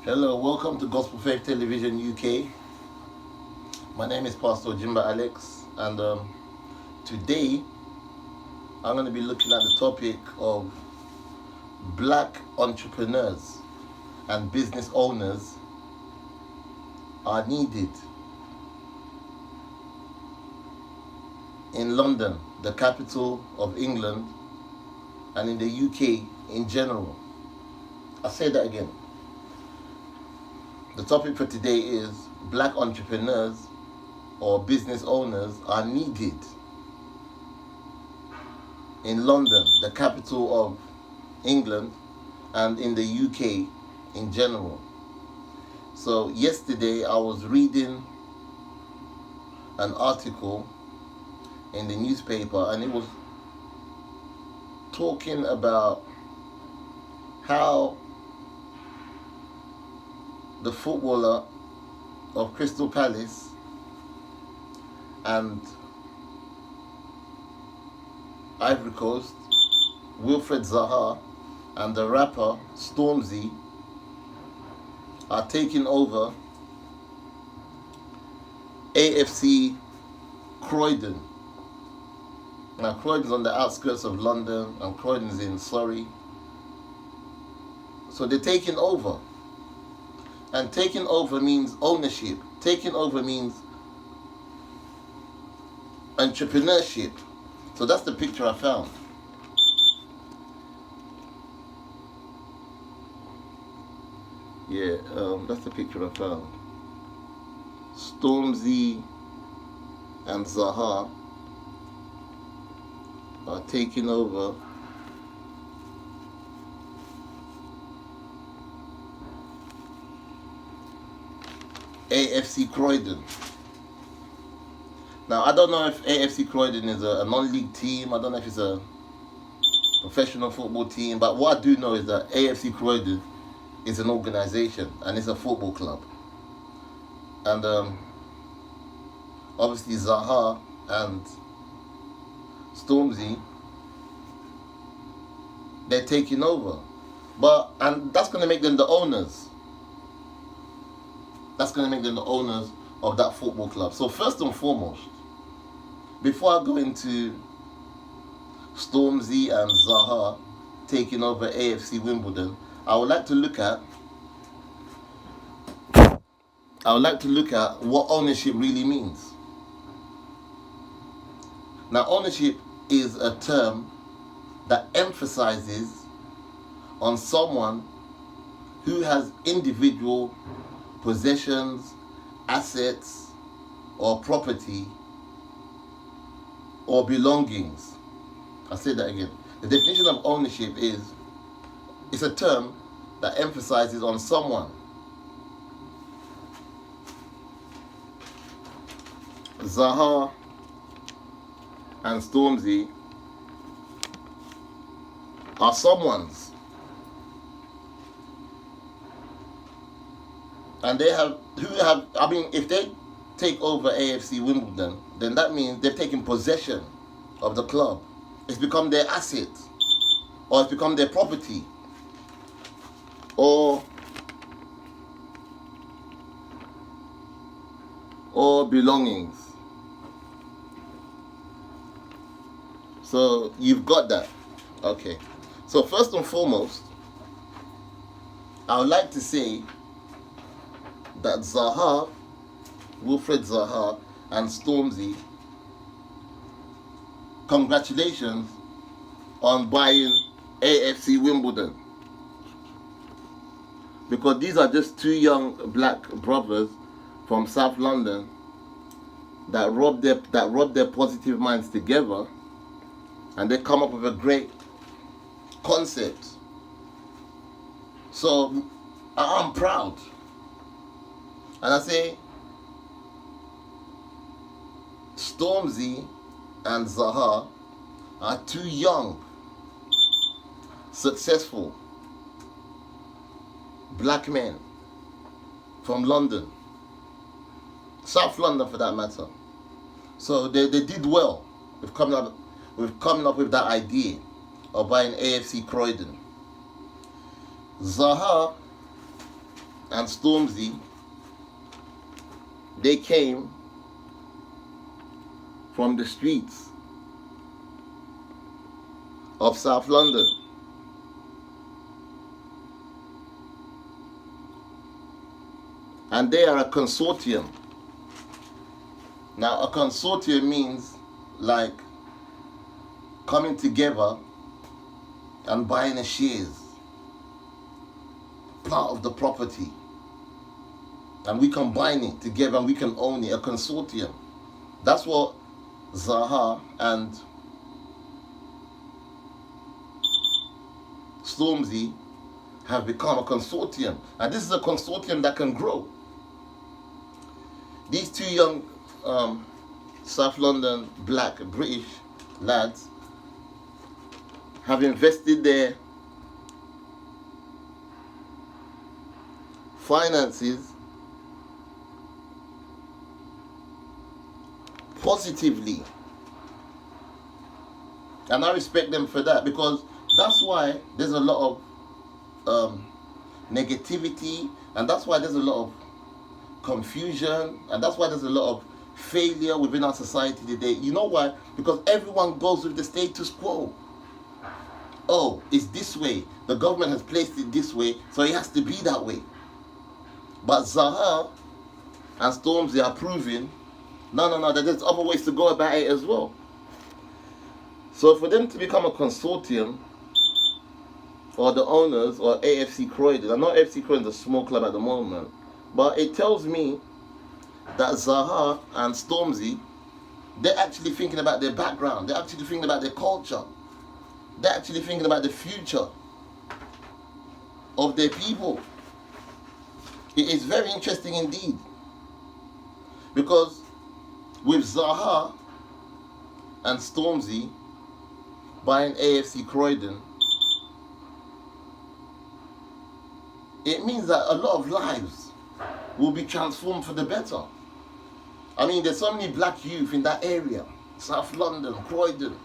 Hello, welcome to Gospel Faith Television UK. My name is Pastor Ojimba Alex, and today I'm going to be looking at the topic of black entrepreneurs and business owners are needed in London, the capital of England, and in the UK in general. I'll say that again. The topic for today is black entrepreneurs or business owners are needed in London, the capital of England, and in the UK in general. So yesterday I was reading an article in the newspaper, and it was talking about how the footballer of Crystal Palace and Ivory Coast, Wilfred Zaha, and the rapper Stormzy are taking over AFC Croydon. Now Croydon's on the outskirts of London, and Croydon's in Surrey. So they're taking over. And taking over means ownership. Taking over means entrepreneurship. So that's the picture I found. Yeah, that's the picture I found. Stormzy and Zaha are taking over AFC Croydon. Now, I don't know if AFC Croydon is a non-league team. I don't know if it's a professional football team. But what I do know is that AFC Croydon is an organization and it's a football club. And obviously Zaha and Stormzy, they're taking over. And that's going to make them the owners. That's going to make them the owners of that football club. So first and foremost, before I go into Stormzy and Zaha taking over AFC Wimbledon, I would like to look at what ownership really means. Now, ownership is a term that emphasizes on someone who has individual possessions, assets, or property, or belongings. I'll say that again. The definition of ownership is, it's a term that emphasizes on someone. Zaha and Stormzy are someone's. And if they take over AFC Wimbledon, then that means they've taken possession of the club. It's become their asset, or it's become their property, or belongings. So you've got that. Okay. So first and foremost, I would like to say that Zaha, Wilfred Zaha, and Stormzy, congratulations on buying AFC Wimbledon. Because these are just two young black brothers from South London that rubbed their positive minds together, and they come up with a great concept. So I'm proud. And I say, Stormzy and Zaha are two young, successful black men from London, South London for that matter. So they did well with coming up with that idea of buying AFC Croydon. Zaha and Stormzy, they came from the streets of South London. And they are a consortium. Now, a consortium means like coming together and buying a shares, part of the property. And we combine it together and we can own it, a consortium. That's what Zaha and Stormzy have become, a consortium. And this is a consortium that can grow. These two young South London black British lads have invested their finances positively, and I respect them for that, because that's why there's a lot of negativity, and that's why there's a lot of confusion, and that's why there's a lot of failure within our society today. You know why? Because everyone goes with the status quo. Oh, it's this way. The government has placed it this way, so it has to be that way. But Zaha and Stormzy are proving, no, that there's other ways to go about it as well. So for them to become a consortium, or the owners, or AFC Croydon, I know AFC Croydon is a small club at the moment, but it tells me that Zaha and Stormzy, they're actually thinking about their background, they're actually thinking about their culture, they're actually thinking about the future of their people. It is very interesting indeed, because with Zaha and Stormzy buying AFC Croydon, it means that a lot of lives will be transformed for the better. I mean, there's so many black youth in that area, South London, Croydon,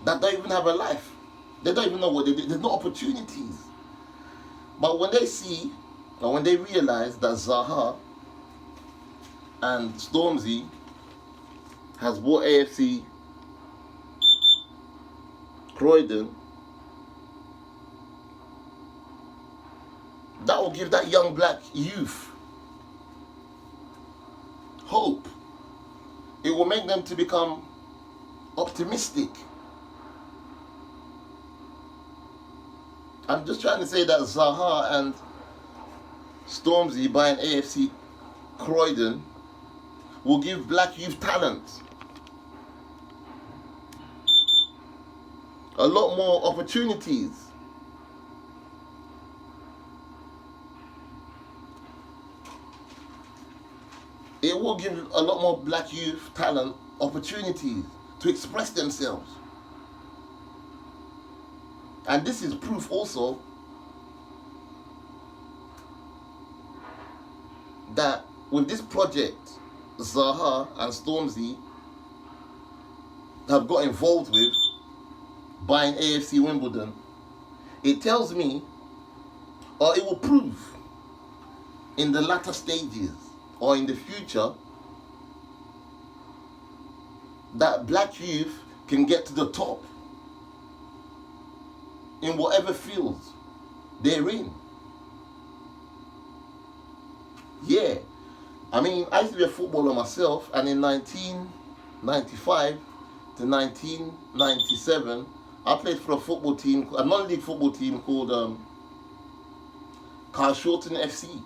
that don't even have a life. They don't even know what they do. There's no opportunities. But when they see, or when they realize that Zaha and Stormzy has bought AFC Croydon, that will give that young black youth hope. It will make them to become optimistic. I'm just trying to say that Zaha and Stormzy buying AFC Croydon will give black youth talent, a lot more opportunities. It will give a lot more black youth talent opportunities to express themselves. And this is proof also that with this project Zaha and Stormzy have got involved with, buying AFC Wimbledon, it tells me, or it will prove in the latter stages or in the future, that black youth can get to the top in whatever field they're in. Yeah. I mean, I used to be a footballer myself, and in 1995 to 1997, I played for a football team, a non-league football team called Carshalton FC.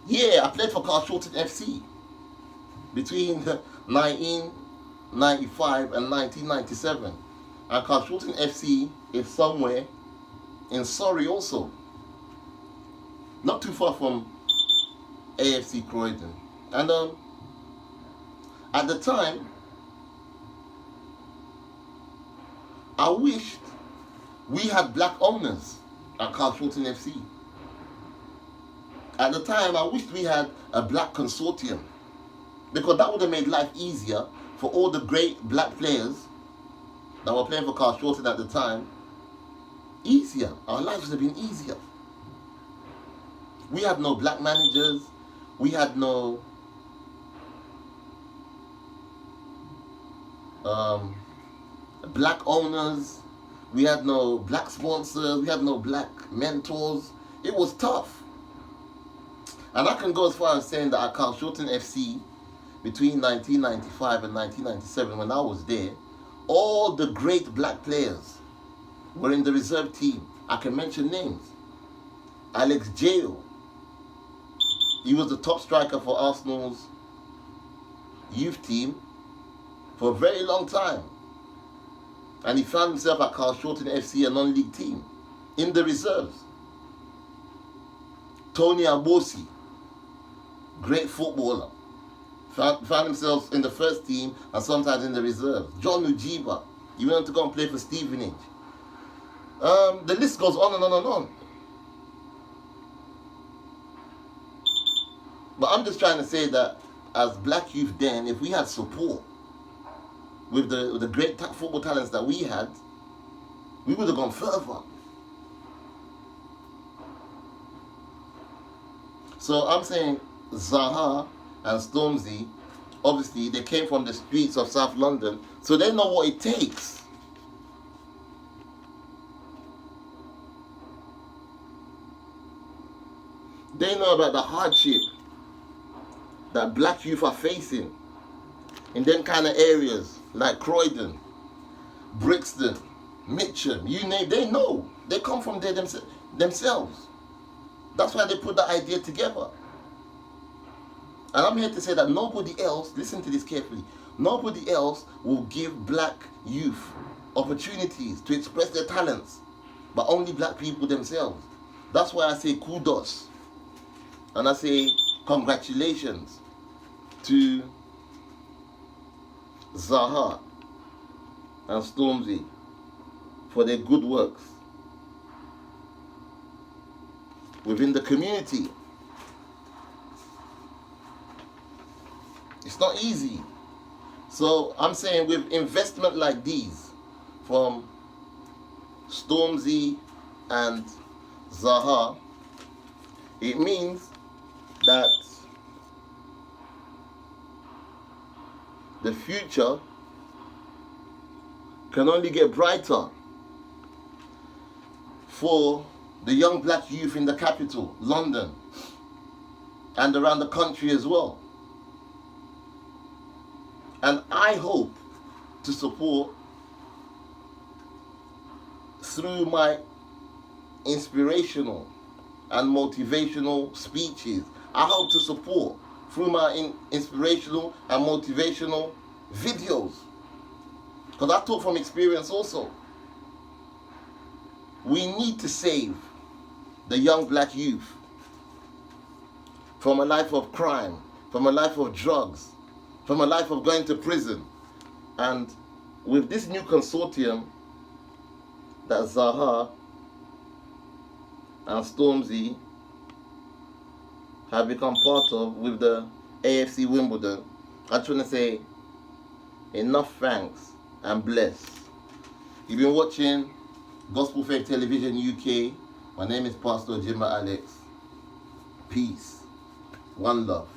Yeah, I played for Carshalton FC between 1995 and 1997. And Carshalton FC is somewhere in Surrey also. Not too far from AFC Croydon. And at the time, I wished we had black owners at Carshalton FC. At the time, I wished we had a black consortium Because that would have made life easier for all the great black players that were playing for Carl Shorten at the time. Easier. Our lives would have been easier. We had no black managers. We had no black owners. We had no black sponsors. We had no black mentors. It was tough. And I can go as far as saying that at Carl Shorten FC, between 1995 and 1997, when I was there, all the great black players were in the reserve team. I can mention names. Alex Jail. He was the top striker for Arsenal's youth team for a very long time. And he found himself at Carl Shorten FC, a non-league team, in the reserves. Tony Abosi, great footballer, found himself in the first team and sometimes in the reserves. John Ojimba, he went on to go and play for Stevenage. The list goes on and on and on. But I'm just trying to say that as black youth then, if we had support with the great football talents that we had, we would have gone further. So I'm saying Zaha and Stormzy, obviously they came from the streets of South London, so they know what it takes. They know about the hardship that black youth are facing in them kind of areas like Croydon, Brixton, Mitcham, you name, they know. They come from there themselves. That's why they put the idea together. And I'm here to say that nobody else, listen to this carefully, nobody else will give black youth opportunities to express their talents, but only black people themselves. That's why I say kudos. And I say congratulations to Zaha and Stormzy for their good works within the community. It's not easy. So I'm saying with investment like these from Stormzy and Zaha, it means that the future can only get brighter for the young black youth in the capital, London, and around the country as well. And I hope to support through my inspirational and motivational speeches. I hope to support through my inspirational and motivational videos. Because I talk from experience also. We need to save the young black youth from a life of crime, from a life of drugs, from a life of going to prison. And with this new consortium that Zaha and Stormzy have become part of with the AFC Wimbledon, I just want to say enough thanks and bless. You've been watching Gospel Faith Television UK. My name is Pastor Ojimba Alex. Peace. One love.